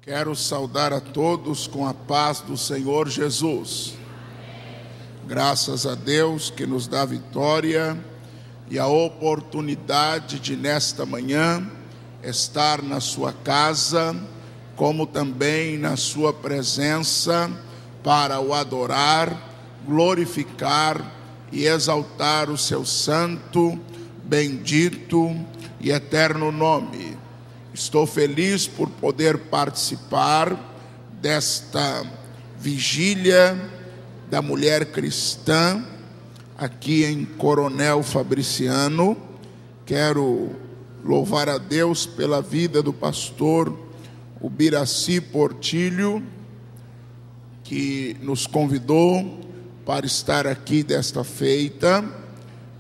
Quero saudar a todos com a paz do Senhor Jesus. Graças a Deus que nos dá vitória e a oportunidade de nesta manhã estar na sua casa, como também na sua presença, para o adorar, glorificar e exaltar o seu santo, bendito e eterno nome. Estou feliz por poder participar desta vigília da mulher cristã aqui em Coronel Fabriciano. Quero louvar a Deus pela vida do pastor Ubiraci Portilho, que nos convidou para estar aqui desta feita.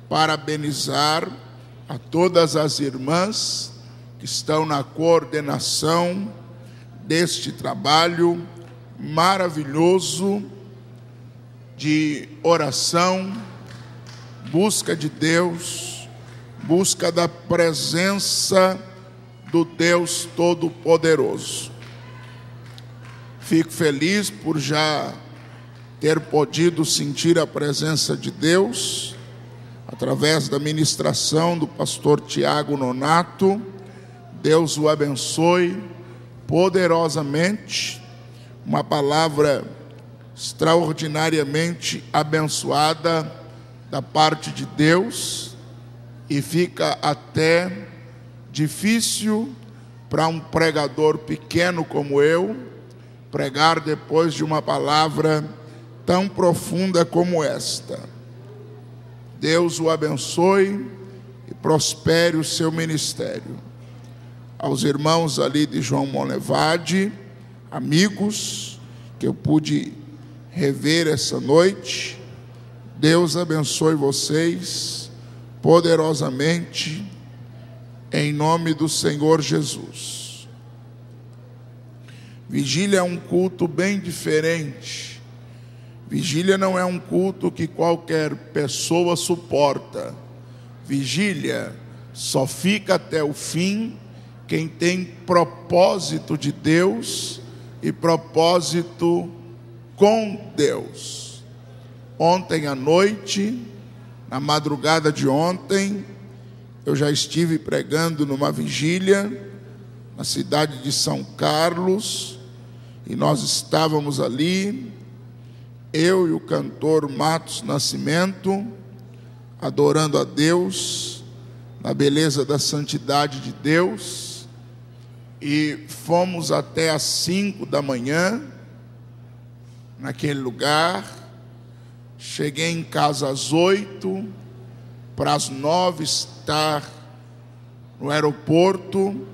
Parabenizar a todas as irmãs que estão na coordenação deste trabalho maravilhoso de oração, busca de Deus, busca da presença do Deus Todo-Poderoso. Fico feliz por já ter podido sentir a presença de Deus através da ministração do pastor Tiago Nonato. Deus o abençoe poderosamente, uma palavra extraordinariamente abençoada da parte de Deus, e fica até difícil para um pregador pequeno como eu pregar depois de uma palavra tão profunda como esta. Deus o abençoe e prospere o seu ministério. Aos irmãos ali de João Monlevade, amigos que eu pude rever essa noite, Deus abençoe vocês poderosamente, em nome do Senhor Jesus. Vigília é um culto bem diferente. Vigília não é um culto que qualquer pessoa suporta. Vigília só fica até o fim quem tem propósito de Deus e propósito com Deus. Ontem à noite, na madrugada de ontem, eu já estive pregando numa vigília na cidade de São Carlos, e nós estávamos ali, eu e o cantor Matos Nascimento, adorando a Deus na beleza da santidade de Deus. E fomos até às 5 da manhã naquele lugar. Cheguei em casa às 8, para as 9 estar no aeroporto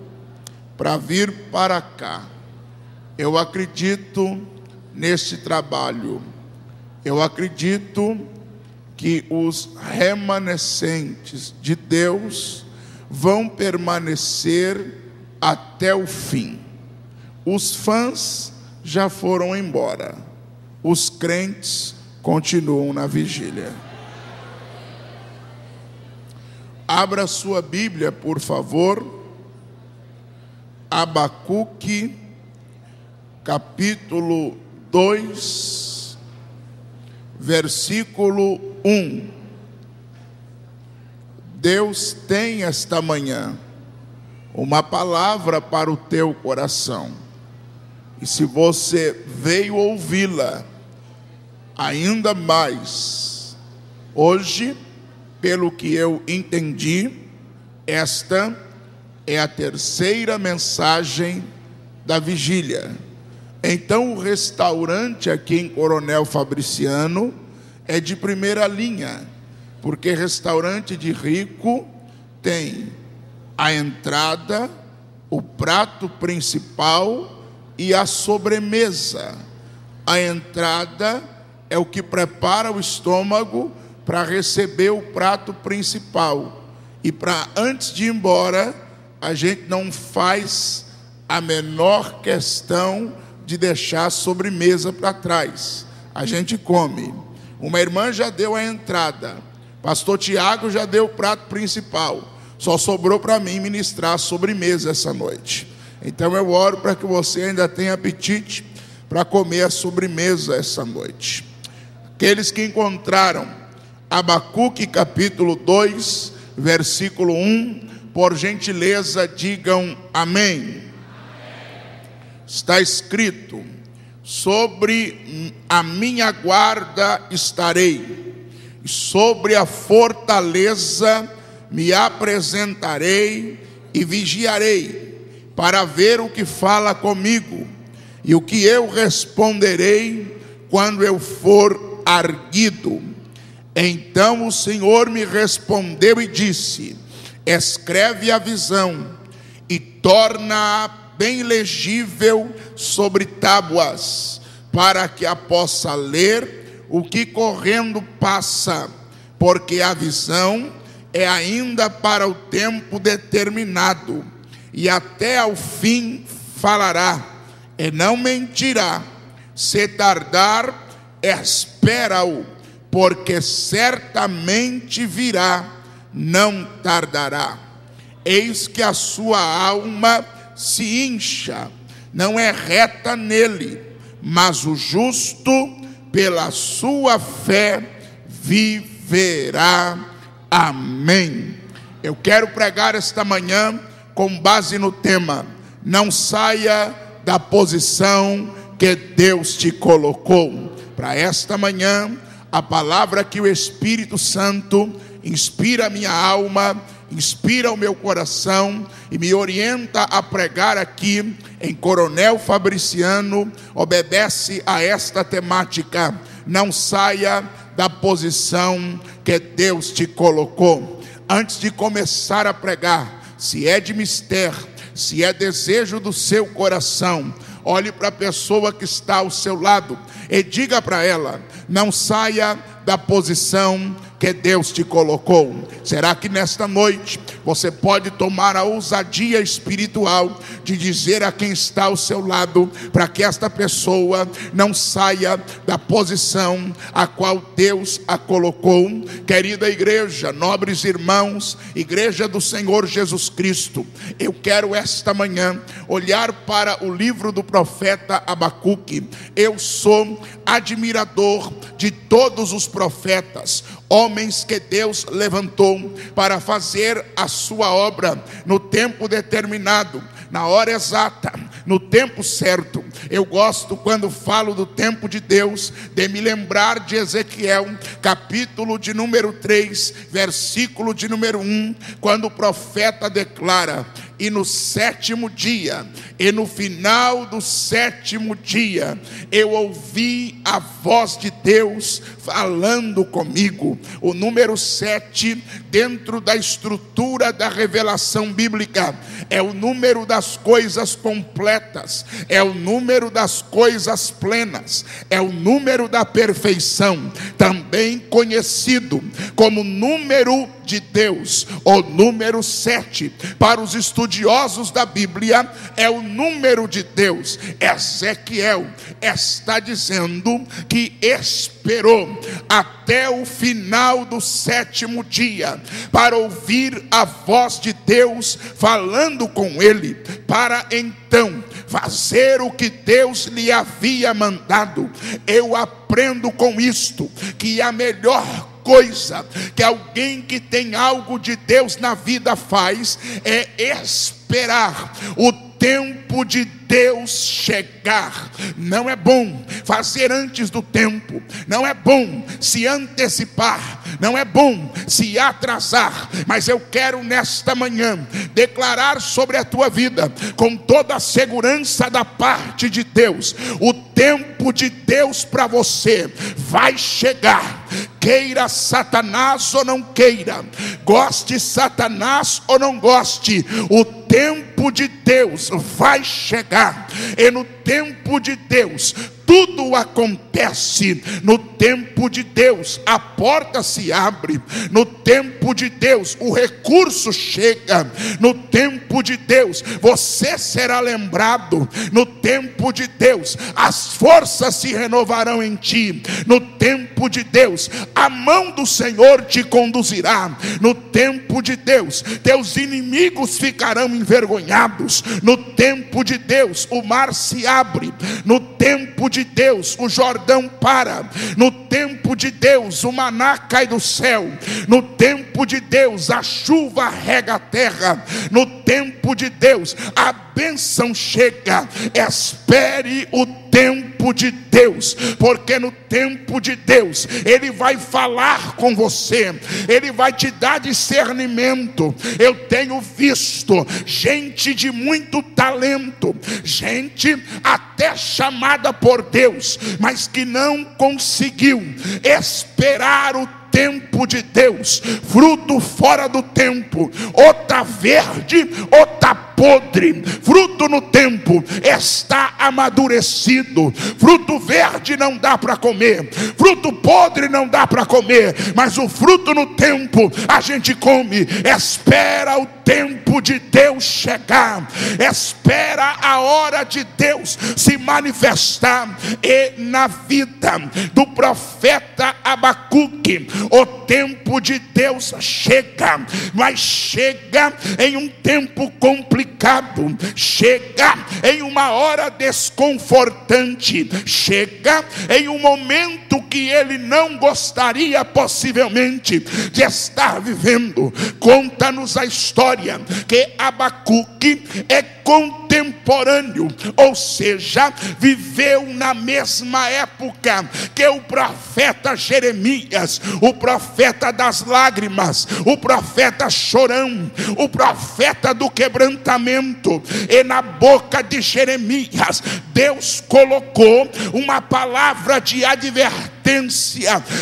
para vir para cá. Eu acredito nesse trabalho. Eu acredito que os remanescentes de Deus vão permanecer até o fim. Os fãs já foram embora, os crentes continuam na vigília. Abra sua Bíblia, por favor, Abacuque, capítulo 2, versículo 1. Deus tem esta manhã uma palavra para o teu coração, e se você veio ouvi-la, ainda mais, hoje, pelo que eu entendi, esta é a terceira mensagem da vigília. Então o restaurante aqui em Coronel Fabriciano é de primeira linha, porque restaurante de rico tem a entrada, o prato principal e a sobremesa. A entrada é o que prepara o estômago para receber o prato principal. E para antes de ir embora, a gente não faz a menor questão de deixar a sobremesa para trás. A gente come. Uma irmã já deu a entrada, pastor Tiago já deu o prato principal. Só sobrou para mim ministrar a sobremesa essa noite. Então eu oro para que você ainda tenha apetite para comer a sobremesa essa noite. Aqueles que encontraram Abacuque capítulo 2, versículo 1, por gentileza digam amém. Está escrito: sobre a minha guarda estarei, e sobre a fortaleza me apresentarei e vigiarei, para ver o que fala comigo, e o que eu responderei quando eu for arguido. Então o Senhor me respondeu e disse: escreve a visão e torna-a bem legível sobre tábuas, para que a possa ler o que correndo passa, porque a visão é ainda para o tempo determinado, e até ao fim falará, e não mentirá. Se tardar, espera-o, porque certamente virá, não tardará. Eis que a sua alma se incha, não é reta nele, mas o justo pela sua fé viverá. Amém. Eu quero pregar esta manhã com base no tema: não saia da posição que Deus te colocou. Para esta manhã, a palavra que o Espírito Santo inspira a minha alma, inspira o meu coração e me orienta a pregar aqui em Coronel Fabriciano, obedece a esta temática: não saia da posição que Deus te colocou. Antes de começar a pregar, se é de mistério, se é desejo do seu coração, olhe para a pessoa que está ao seu lado e diga para ela: não saia da posição que Deus te colocou. Será que nesta noite você pode tomar a ousadia espiritual de dizer a quem está ao seu lado, para que esta pessoa não saia da posição a qual Deus a colocou? Querida igreja, nobres irmãos, igreja do Senhor Jesus Cristo, eu quero esta manhã olhar para o livro do profeta Abacuque. Eu sou admirador de todos os profetas, homens que Deus levantou para fazer a sua obra no tempo determinado, na hora exata, no tempo certo. Eu gosto, quando falo do tempo de Deus, de me lembrar de Ezequiel, capítulo de número 3, versículo de número 1, quando o profeta declara: e no sétimo dia, e no final do sétimo dia, eu ouvi a voz de Deus falando comigo. O número 7, dentro da estrutura da revelação bíblica, é o número das coisas completas, é o número das coisas plenas, é o número da perfeição, também conhecido como número de Deus. O número 7, para os estudiosos da Bíblia, é o número de Deus. Ezequiel está dizendo que esperou até o final do sétimo dia para ouvir a voz de Deus falando com ele, para então fazer o que Deus lhe havia mandado. Eu aprendo com isto que a melhor coisa que alguém que tem algo de Deus na vida faz é esperar o tempo de Deus chegar. Não é bom fazer antes do tempo, não é bom se antecipar, não é bom se atrasar, mas eu quero nesta manhã declarar sobre a tua vida, com toda a segurança da parte de Deus: o tempo de Deus para você vai chegar. Queira Satanás ou não queira, goste Satanás ou não goste, o tempo de Deus vai chegar. E no tempo de Deus tudo acontece no tempo de Deus. A porta se abre no tempo de Deus, o recurso chega no tempo de Deus, você será lembrado no tempo de Deus, as forças se renovarão em ti no tempo de Deus, a mão do Senhor te conduzirá no tempo de Deus, teus inimigos ficarão envergonhados no tempo de Deus, o mar se abre no tempo de Deus, o Jordão para no tempo de Deus, o maná cai do céu no tempo de Deus, a chuva rega a terra no tempo de Deus, a bênção chega. Espere o tempo de Deus, porque no tempo de Deus Ele vai falar com você, Ele vai te dar discernimento. Eu tenho visto gente de muito talento, gente até chamada por Deus, mas que não conseguiu esperar o tempo de Deus. Fruto fora do tempo, ou está verde ou está podre. Fruto no tempo está amadurecido. Fruto verde não dá para comer, fruto podre não dá para comer, mas o fruto no tempo a gente come. Espera o tempo de Deus chegar, espera a hora de Deus se manifestar. E na vida do profeta Abacuque, o tempo de Deus chega, mas chega em um tempo complicado, chega em uma hora desconfortante, chega em um momento que ele não gostaria possivelmente de estar vivendo. Conta-nos a história que Abacuque é contemporâneo, ou seja, viveu na mesma época que o profeta Jeremias, o profeta das lágrimas, o profeta chorão, o profeta do quebrantamento. E na boca de Jeremias Deus colocou uma palavra de advertência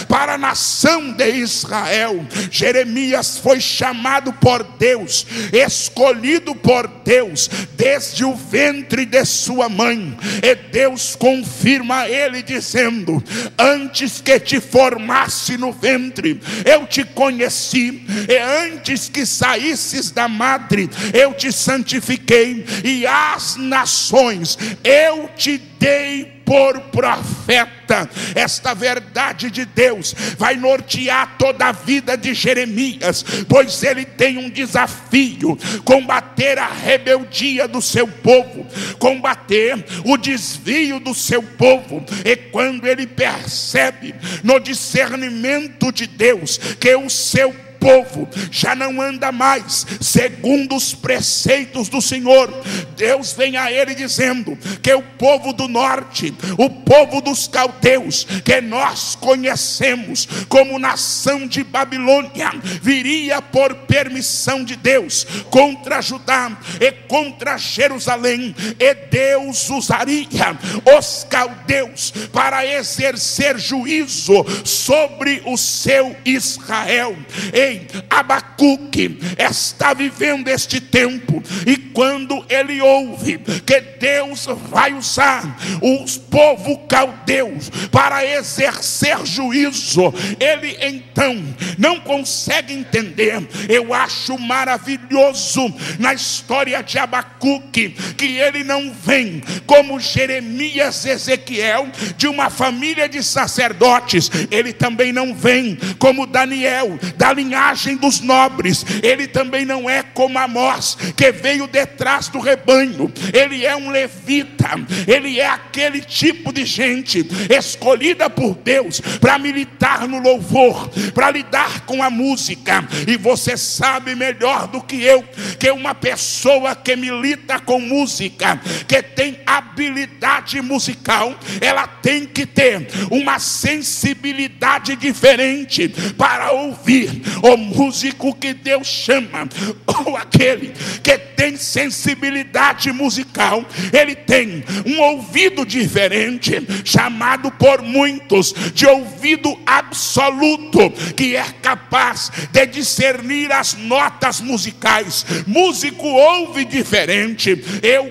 para a nação de Israel. Jeremias foi chamado por Deus, escolhido por Deus desde o ventre de sua mãe, e Deus confirma a ele dizendo: antes que te formasse no ventre eu te conheci, e antes que saísses da madre eu te santifiquei, e às nações eu te dei por profeta. Esta verdade de Deus vai nortear toda a vida de Jeremias, pois ele tem um desafio: combater a rebeldia do seu povo, combater o desvio do seu povo. E quando ele percebe no discernimento de Deus que o seu povo já não anda mais segundo os preceitos do Senhor, Deus vem a ele dizendo que o povo do norte, o povo dos caldeus, que nós conhecemos como nação de Babilônia, viria por permissão de Deus contra Judá e contra Jerusalém, e Deus usaria os caldeus para exercer juízo sobre o seu Israel. Ei, Abacuque está vivendo este tempo, e quando ele ouve que Deus vai usar os povo caldeus para exercer juízo, ele então não consegue entender. Eu acho maravilhoso na história de Abacuque que ele não vem como Jeremias e Ezequiel de uma família de sacerdotes, ele também não vem como Daniel da linhagem dos nobres, ele também não é como Amós, que veio detrás do rebanho. Ele é um levita, ele é aquele tipo de gente escolhida por Deus para militar no louvor, para lidar com a música. E você sabe melhor do que eu que uma pessoa que milita com música, que tem habilidade musical, ela tem que ter uma sensibilidade diferente para ouvir O músico que Deus chama, ou aquele que tem sensibilidade musical, ele tem um ouvido diferente, chamado por muitos de ouvido absoluto, que é capaz de discernir as notas musicais. Músico ouve diferente.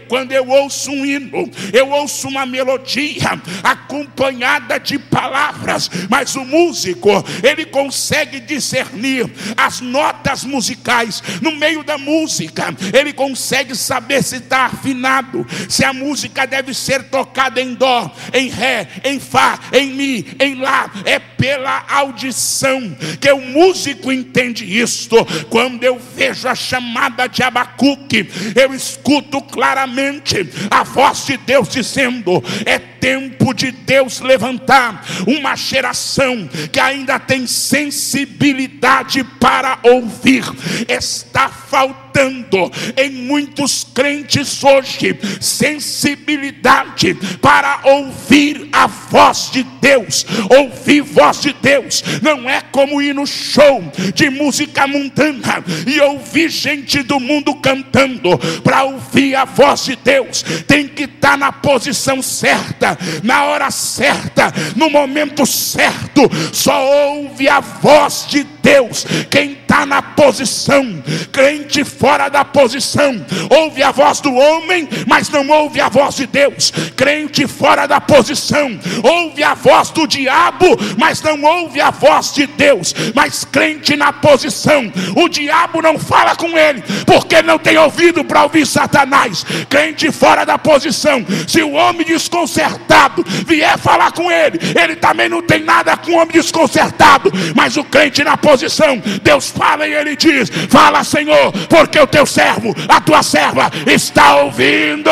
Quando eu ouço um hino, eu ouço uma melodia acompanhada de palavras, mas o músico, ele consegue discernir as notas musicais. No meio da música, ele consegue saber se está afinado, se a música deve ser tocada em dó, em ré, em fá, em mi, em lá. É pela audição que o músico entende isto. Quando eu vejo a chamada de Abacuque, eu escuto claramente a voz de Deus dizendo: é tempo de Deus levantar uma geração que ainda tem sensibilidade para ouvir. Está faltando em muitos crentes hoje sensibilidade para ouvir a voz de Deus. Ouvir voz de Deus não é como ir no show de música mundana e ouvir gente do mundo cantando. Para ouvir a voz de Deus, tem que estar na posição certa, na hora certa, no momento certo. Só ouve a voz de Deus quem está na posição. Crente fora da posição ouve a voz do homem, mas não ouve a voz de Deus. Crente fora da posição ouve a voz do diabo, mas não ouve a voz de Deus. Mas crente na posição, o diabo não fala com ele, porque não tem ouvido para ouvir Satanás. Crente fora da posição, se o homem desconcertado vier falar com ele, ele também não tem nada com o homem desconcertado. Mas o crente na posição, Deus fala e ele diz: fala, Senhor, porque o teu servo, a tua serva está ouvindo.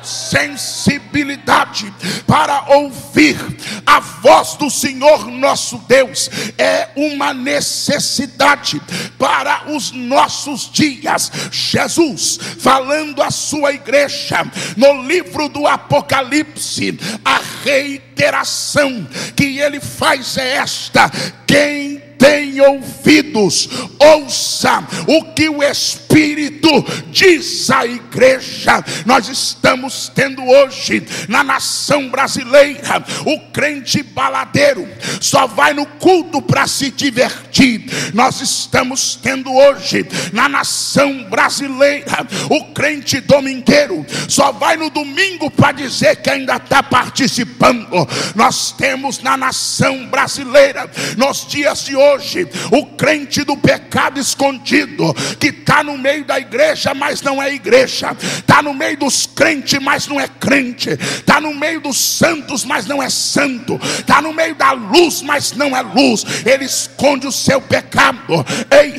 Sensibilidade para ouvir a voz do Senhor nosso Deus é uma necessidade para os nossos dias. Jesus, falando à sua igreja no livro do Apocalipse, a reiteração que ele faz é esta: quem tem ouvidos, ouça o que o Espírito diz à igreja. Nós estamos tendo hoje na nação brasileira o crente baladeiro, só vai no culto para se divertir. Nós estamos tendo hoje na nação brasileira o crente domingueiro, só vai no domingo para dizer que ainda está participando. Nós temos na nação brasileira, nos dias de hoje, o crente do pecado escondido, que está no meio da igreja, mas não é igreja, está no meio dos crentes, mas não é crente, está no meio dos santos, mas não é santo, está no meio da luz, mas não é luz. Ele esconde o seu pecado. Ei,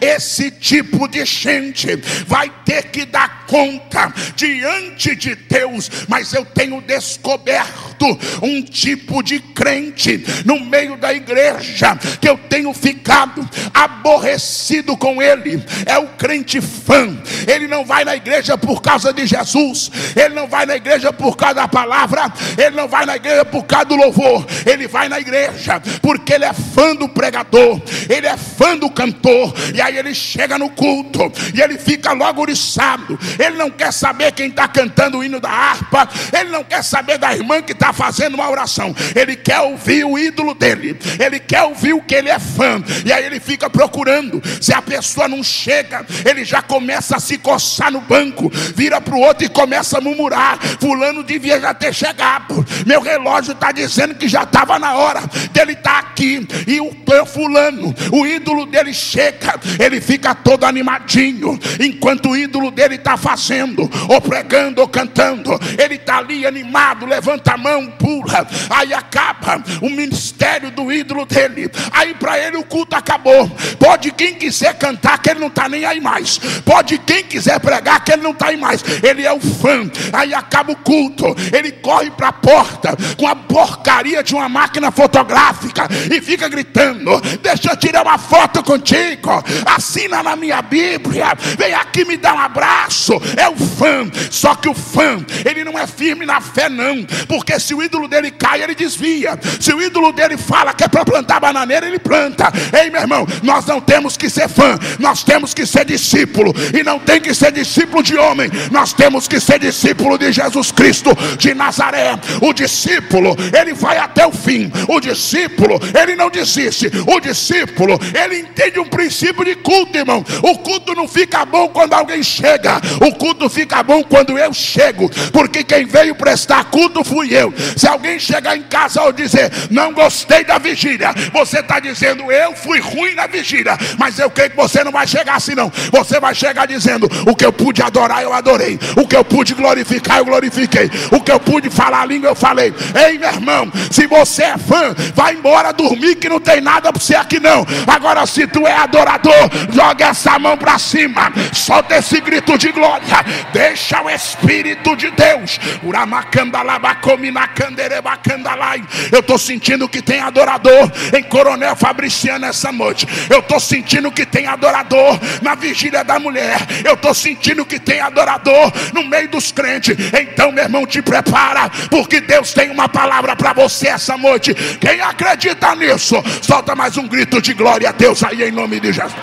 esse tipo de gente vai ter que dar conta diante de Deus. Mas eu tenho descoberto um tipo de crente no meio da igreja que eu tenho ficado aborrecido com ele. É o crente fã. Ele não vai na igreja por causa de Jesus, ele não vai na igreja por causa da palavra, ele não vai na igreja por causa do louvor. Ele vai na igreja porque ele é fã do pregador, ele é fã do cantor. E aí ele chega no culto e ele fica logo oriçado. Ele não quer saber quem está cantando o hino da harpa, ele não quer saber da irmã que está fazendo uma oração. Ele quer ouvir o ídolo dele, ele quer ouvir o que ele é fã. E aí ele fica procurando. Se a pessoa não chega, ele já começa a se coçar no banco, vira para o outro e começa a murmurar: fulano devia já ter chegado, meu relógio está dizendo que já estava na hora dele estar aqui. E o fulano, o ídolo dele chega, ele fica todo animadinho, enquanto o ídolo dele está fazendo, ou pregando, ou cantando, ele está ali animado, levanta a mão, pula. Aí acaba o ministério do ídolo dele, aí para ele o culto acabou. Pode quem quiser cantar, que ele não está nem aí mais. mais. Pode quem quiser pregar que ele não está aí mais. Ele é o fã. Aí acaba o culto, ele corre para a porta com a porcaria de uma máquina fotográfica e fica gritando: deixa eu tirar uma foto contigo, assina na minha Bíblia, vem aqui me dar um abraço. É o fã. Só que o fã, ele não é firme na fé não, porque se o ídolo dele cai, ele desvia. Se o ídolo dele fala que é para plantar bananeira, ele planta. Ei, meu irmão, nós não temos que ser fã, nós temos que ser discípulo. E não tem que ser discípulo de homem, nós temos que ser discípulo de Jesus Cristo de Nazaré. O discípulo, ele vai até o fim. O discípulo, ele não desiste. O discípulo, ele entende um princípio de culto, irmão. O culto não fica bom quando alguém chega, o culto fica bom quando eu chego, porque quem veio prestar culto fui eu. Se alguém chegar em casa ao dizer: não gostei da vigília, você está dizendo: eu fui ruim na vigília. Mas eu creio que você não vai chegar assim não. Você vai chegar dizendo: o que eu pude adorar, eu adorei. O que eu pude glorificar, eu glorifiquei. O que eu pude falar a língua, eu falei. Ei, meu irmão, se você é fã, vai embora dormir, que não tem nada para você aqui não. Agora, se tu é adorador, joga essa mão para cima, solta esse grito de glória, deixa o Espírito de Deus. Eu estou sentindo que tem adorador em Coronel Fabriciano essa noite. Eu estou sentindo que tem adorador na vigília da mulher. Eu estou sentindo que tem adorador no meio dos crentes. Então, meu irmão, te prepara, porque Deus tem uma palavra para você essa noite. Quem acredita nisso, solta mais um grito de glória a Deus aí em nome de Jesus.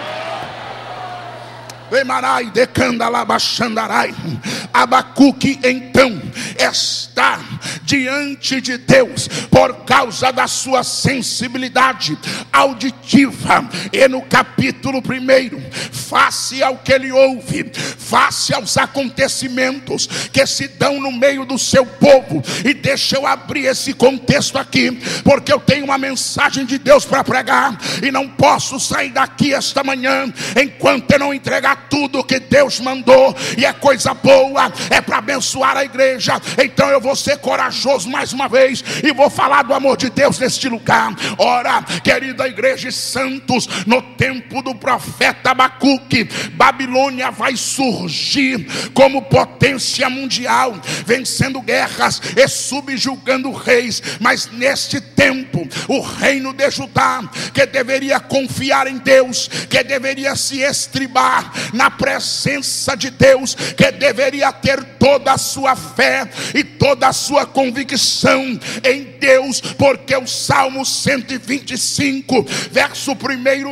Abacuque então está diante de Deus por causa da sua sensibilidade auditiva, e no capítulo 1, face ao que ele ouve, face aos acontecimentos que se dão no meio do seu povo. E deixa eu abrir esse contexto aqui, porque eu tenho uma mensagem de Deus para pregar, e não posso sair daqui esta manhã enquanto eu não entregar tudo que Deus mandou. E é coisa boa, é para abençoar a igreja. Então eu vou ser corajoso mais uma vez e vou falar do amor de Deus neste lugar. Ora, querida igreja e santos, no tempo do profeta Abacuque, Babilônia vai surgir como potência mundial, vencendo guerras e subjugando reis. Mas neste tempo, o reino de Judá, que deveria confiar em Deus, que deveria se estribar na presença de Deus, que deveria ter toda a sua fé e toda a sua convicção em Deus, porque o Salmo 125, verso 1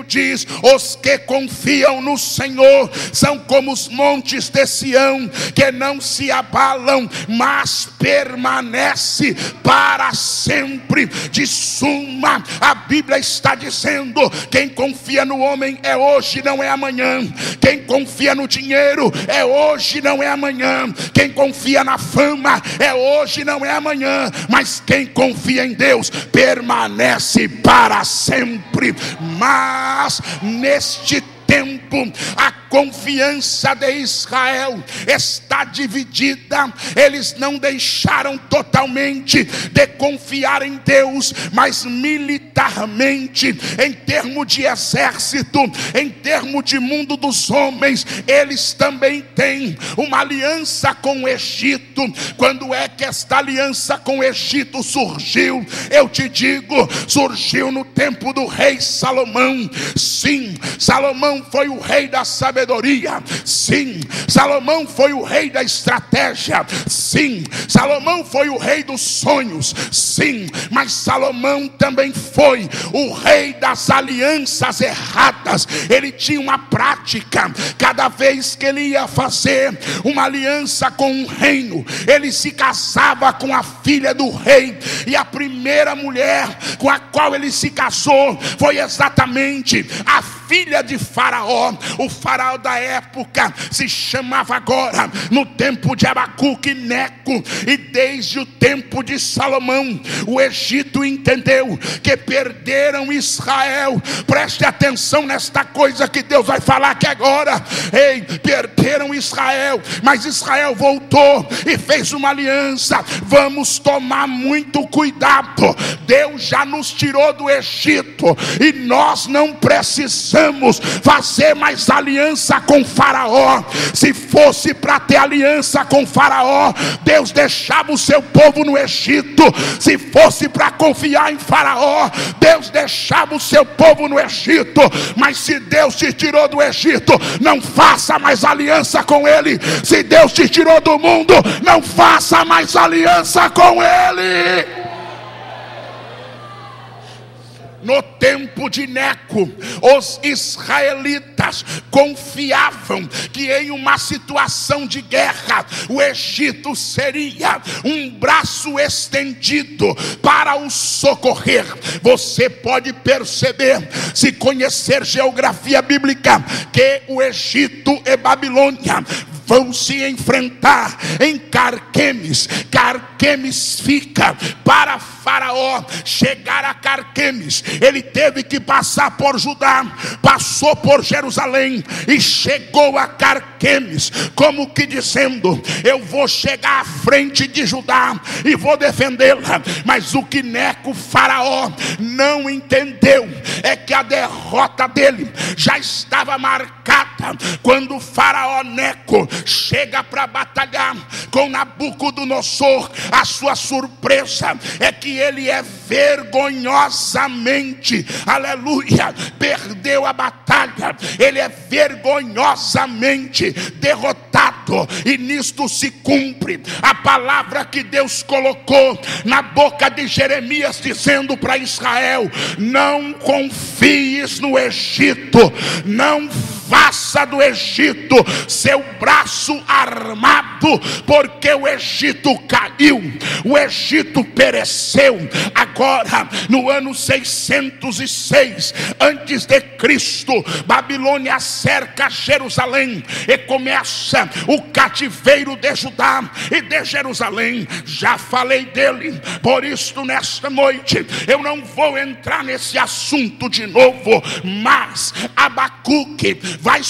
diz: os que confiam no Senhor são como os montes de Sião, que não se abalam, mas permanece para sempre. De suma, a Bíblia está dizendo: quem confia no homem é hoje, não é amanhã. Quem confia no dinheiro é hoje, não é amanhã. Quem confia na fama é hoje, não é amanhã. Mas quem confia em Deus permanece para sempre. Mas neste tempo, a confiança de Israel está dividida. Eles não deixaram totalmente de confiar em Deus, mas militarmente, em termos de exército, em termos de mundo dos homens, eles também têm uma aliança com o Egito. Quando é que esta aliança com o Egito surgiu? Eu te digo, surgiu no tempo do rei Salomão. Sim, Salomão foi o rei da sabedoria. Sim, Salomão foi o rei da estratégia. Sim, Salomão foi o rei dos sonhos. Sim, mas Salomão também foi o rei das alianças erradas. Ele tinha uma prática: cada vez que ele ia fazer uma aliança com um reino, ele se casava com a filha do rei. E a primeira mulher com a qual ele se casou foi exatamente a filha de Faraó. O faraó da época se chamava agora, no tempo de Abacuque, Neco. E desde o tempo de Salomão, o Egito entendeu que perderam Israel. Preste atenção nesta coisa que Deus vai falar aqui agora. Ei, perderam Israel, mas Israel voltou e fez uma aliança. Vamos tomar muito cuidado. Deus já nos tirou do Egito e nós não precisamos precisamos fazer mais aliança com Faraó. Se fosse para ter aliança com Faraó, Deus deixava o seu povo no Egito. Se fosse para confiar em Faraó, Deus deixava o seu povo no Egito. Mas se Deus te tirou do Egito, não faça mais aliança com ele. Se Deus te tirou do mundo, não faça mais aliança com ele. No tempo de Neco, os israelitas confiavam que em uma situação de guerra, o Egito seria um braço estendido para os socorrer. Você pode perceber, se conhecer geografia bíblica, que o Egito e Babilônia vão se enfrentar em Carquemes. Carquemes fica para Faraó chegar a Carquemes. Ele teve que passar por Judá, passou por Jerusalém e chegou a Carquemes, como que dizendo: eu vou chegar à frente de Judá e vou defendê-la. Mas o que Neco, Faraó, não entendeu é que a derrota dele já estava marcada quando o Faraó Neco chega para batalhar com Nabucodonosor. A sua surpresa é que ele é vergonhosamente, aleluia, perdeu a batalha. Ele é vergonhosamente derrotado. E nisto se cumpre a palavra que Deus colocou na boca de Jeremias, dizendo para Israel: não confies no Egito, não faça do Egito seu braço armado, porque o Egito caiu, o Egito pereceu. Agora, no ano 606 antes de Cristo, Babilônia cerca Jerusalém e começa o cativeiro de Judá e de Jerusalém. Já falei dele, por isso nesta noite eu não vou entrar nesse assunto de novo, mas Abacuque vai